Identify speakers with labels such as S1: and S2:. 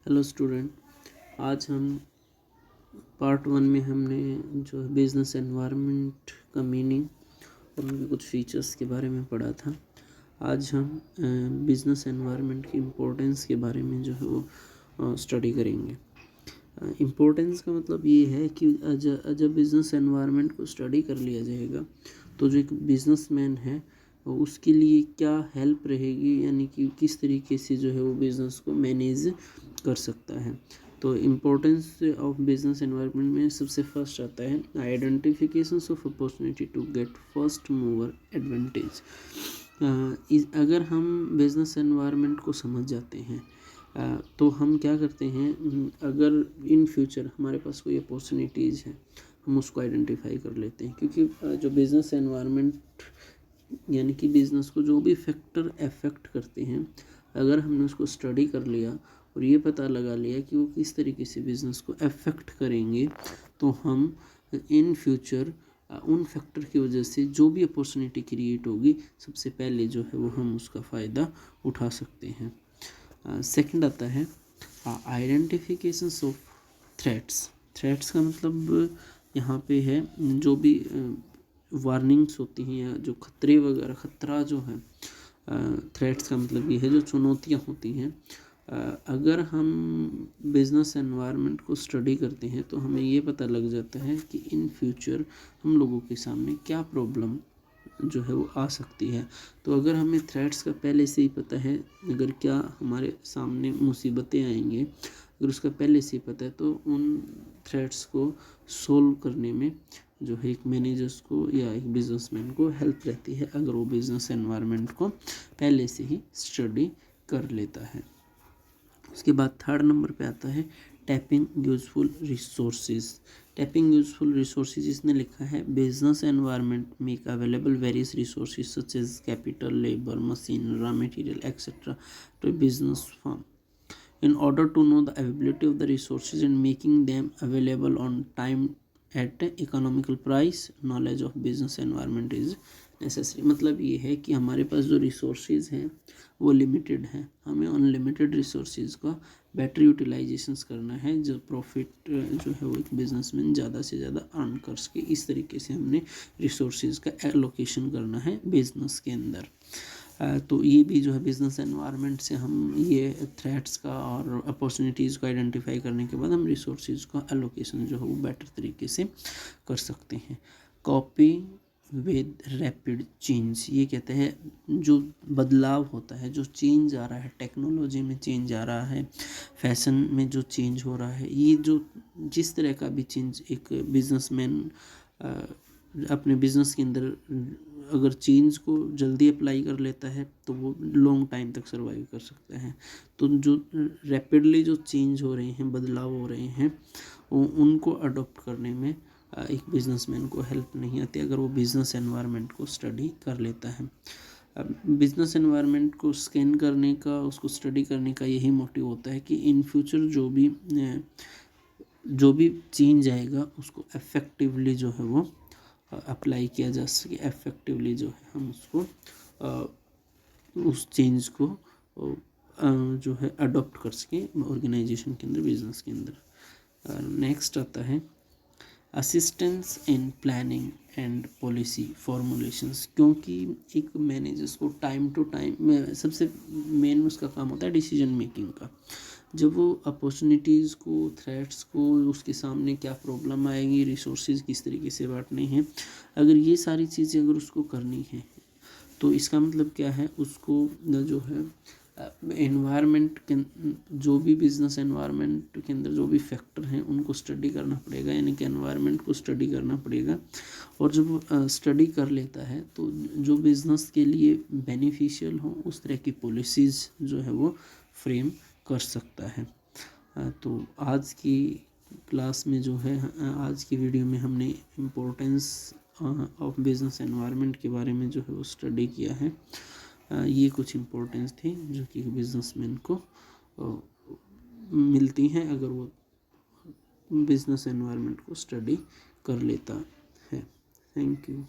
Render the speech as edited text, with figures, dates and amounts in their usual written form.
S1: Hello student, आज हम part 1 में हमने जो है बिज़नेस एनवायरनमेंट का मीनिंग और उनके कुछ फीचर्स के बारे में पढ़ा था। आज हम बिज़नेस एनवायरनमेंट की इम्पोर्टेंस के बारे में जो है वो स्टडी करेंगे। इम्पोर्टेंस का मतलब ये है कि जब बिज़नेस एनवायरनमेंट को स्टडी कर लिया जाएगा तो जो एक बिज़नेसमैन है उसके लिए क्या हेल्प रहेगी, यानी कि किस तरीके से जो है वो बिज़नेस को मैनेज कर सकता है। तो इम्पोर्टेंस ऑफ बिजनेस एनवायरनमेंट में सबसे फर्स्ट आता है identification of opportunity to get first mover advantage. अगर हम बिजनेस एनवायरनमेंट को समझ जाते हैं तो हम क्या करते हैं, अगर इन फ्यूचर हमारे पास कोई अपॉर्चुनिटीज़ हैं हम उसको आइडेंटिफाई कर लेते हैं, क्योंकि जो बिज़नेस एनवायरनमेंट यानी कि बिज़नेस को जो भी फैक्टर अफेक्ट करते हैं, अगर हमने उसको स्टडी कर लिया और ये पता लगा लिया कि वो किस तरीके से बिज़नेस को अफेक्ट करेंगे, तो हम इन फ्यूचर उन फैक्टर की वजह से जो भी अपॉर्चुनिटी क्रिएट होगी सबसे पहले जो है वो हम उसका फ़ायदा उठा सकते हैं। सेकंड आता है आइडेंटिफिकेशन ऑफ थ्रेट्स। थ्रेट्स का मतलब यहाँ पे है जो भी वार्निंग्स होती हैं या जो खतरे वगैरह, खतरा जो है, थ्रेट्स का मतलब ये है जो चुनौतियाँ होती हैं। अगर हम बिज़नेस एनवायरनमेंट को स्टडी करते हैं तो हमें ये पता लग जाता है कि इन फ्यूचर हम लोगों के सामने क्या प्रॉब्लम जो है वो आ सकती है। तो अगर हमें थ्रेट्स का पहले से ही पता है, अगर क्या हमारे सामने मुसीबतें आएंगे, अगर उसका पहले से ही पता है, तो उन थ्रेट्स को सोल्व करने में जो है एक मैनेजर्स को या एक बिजनेसमैन को हेल्प रहती है, अगर वो बिज़नेस एनवायरनमेंट को पहले से ही स्टडी कर लेता है। उसके बाद थर्ड नंबर पे आता है tapping useful resources. Tapping useful resources इसने लिखा है business environment make available various resources such as capital, labour, machine, raw material etcetera to business firm in order to know the availability of the resources and making them available on time at economical price, knowledge of business environment is necessary। मतलब ये है कि हमारे पास जो resources हैं वो limited हैं, हमें अनलिमिटेड रिसोर्सेज का बेटर यूटिलाइजेशंस करना है, जो प्रॉफिट जो है वो एक बिजनेसमैन ज़्यादा से ज़्यादा अर्न कर सके। इस तरीके से हमने रिसोर्सेज का एलोकेशन करना है बिजनेस के अंदर। तो ये भी जो है बिज़नेस एनवायरनमेंट से हम ये थ्रेट्स का और अपॉर्चुनिटीज़ को आइडेंटिफाई करने के बाद हम रिसोर्सेज का एलोकेशन जो है वो बेटर तरीके से कर सकते हैं। कॉपी विद रैपिड चेंज, ये कहते हैं जो बदलाव होता है, जो चेंज आ रहा है, टेक्नोलॉजी में चेंज आ रहा है, फैशन में जो चेंज हो रहा है, ये जो जिस तरह का भी चेंज एक बिजनेसमैन अपने बिजनेस के अंदर अगर चेंज को जल्दी अप्लाई कर लेता है तो वो लॉन्ग टाइम तक सर्वाइव कर सकता है। तो जो रैपिडली जो चेंज हो रहे हैं, बदलाव हो रहे हैं, उनको अडॉप्ट करने में एक बिजनेसमैन को हेल्प नहीं आती अगर वो बिजनेस एनवायरनमेंट को स्टडी कर लेता है। बिजनेस एनवायरनमेंट को स्कैन करने का, उसको स्टडी करने का यही मोटिव होता है कि इन फ्यूचर जो भी चेंज आएगा उसको इफेक्टिवली जो है वो अप्लाई किया जा सके, इफेक्टिवली जो है हम उसको उस चेंज को जो है अडॉप्ट कर सके ऑर्गेनाइजेशन के अंदर, बिजनेस के अंदर। नेक्स्ट आता है assistance in planning and policy formulations, क्योंकि एक मैनेजर्स को टाइम टू टाइम सबसे मेन उसका काम होता है डिसीजन मेकिंग का। जब वो अपॉर्चुनिटीज़ को, थ्रेट्स को, उसके सामने क्या प्रॉब्लम आएगी, रिसोर्सेज किस तरीके से बांटने हैं, अगर ये सारी चीज़ें अगर उसको करनी है तो इसका मतलब क्या है, उसको जो है एनवायरनमेंट के जो भी बिजनेस एनवायरनमेंट के अंदर जो भी फैक्टर हैं उनको स्टडी करना पड़ेगा, यानी कि एनवायरनमेंट को स्टडी करना पड़ेगा। और जब स्टडी कर लेता है तो जो बिज़नेस के लिए बेनिफिशियल हो उस तरह की पॉलिसीज़ जो है वो फ्रेम कर सकता है। तो आज की क्लास में जो है, आज की वीडियो में हमने इम्पोर्टेंस ऑफ बिजनेस एनवायरनमेंट के बारे में जो है वो स्टडी किया है। ये कुछ इम्पोर्टेंस थी जो कि बिजनेसमैन को मिलती हैं अगर वो बिजनेस एनवायरनमेंट को स्टडी कर लेता है। Thank you.